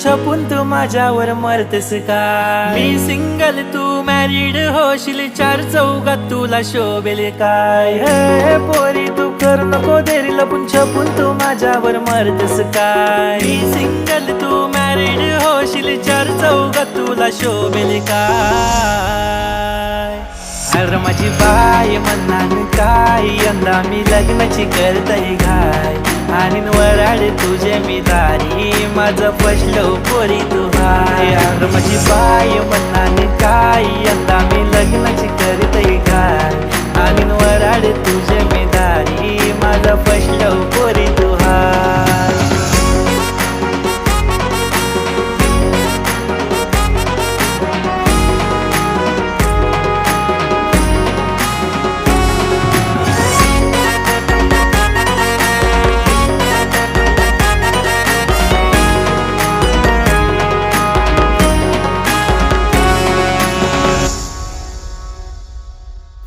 छपून तू माझ्यावर मरतेस का? मी सिंगल तू मॅरिड होशील, चार चौघात तुला शोभेल काय? हे पोरी तू कर नको देरी, लपून छपून तू माझ्यावर मरतेस काय? मी सिंगल तू मॅरिड होशील, चार चौघात तुला शोभेल काय? अरे माझी बाय म्हणणार काय, यंदा मी लग्नाची करतय घाय, आणि वराड तुझे मी दारी, माझं फसलो पोरी तू हाय. अरे माझी बाय म्हणणार काय, यंदा मी लग्नाची करतय घाय, आणि वराड तुझे मी दारी, माझं फसलो पोरी तू हाय.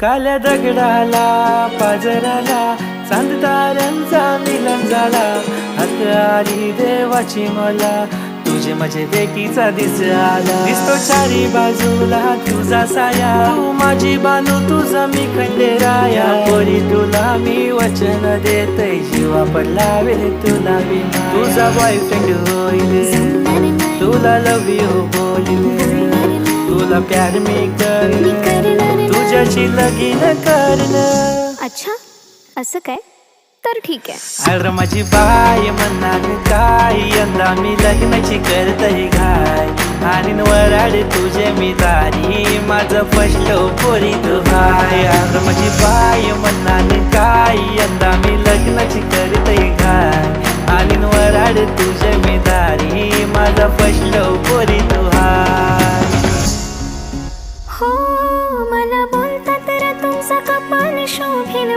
काल्या दगडाला पाजराला चांद ताऱ्यांचा मिलन झाला, हक आली देवाची मला, तुझे माझे देखीचा दिस आला. दिसतो चारी बाजूला तुझा साया, तू माझी बानू तुझा मी खंडेराया. पोरी तुला मी वचन देतय, जीवा पडला वेळ तुला विना, तुझा बॉयफ्रेंड होईल, तुला लव यू बोलील, तुला प्यार मी कर, तुझ्याशी लगीन करणं. अच्छा असं काय? तर ठीक आहे. अरे माझी बाय म्हणणार काय, यंदा मी लग्नाची करतय घाय, आणि वराड तुझे मी दारी, माझं फसलो पोरी तू हाय. अरे माझी बाय म्हणणार काय, यंदा मी लग्नाची करतय घाय, आणि वराड तुझे मी दारी, माझं फसलो पोरी तू हाय. हो मला बोलतात तर तुमचा कपाल शोभेल.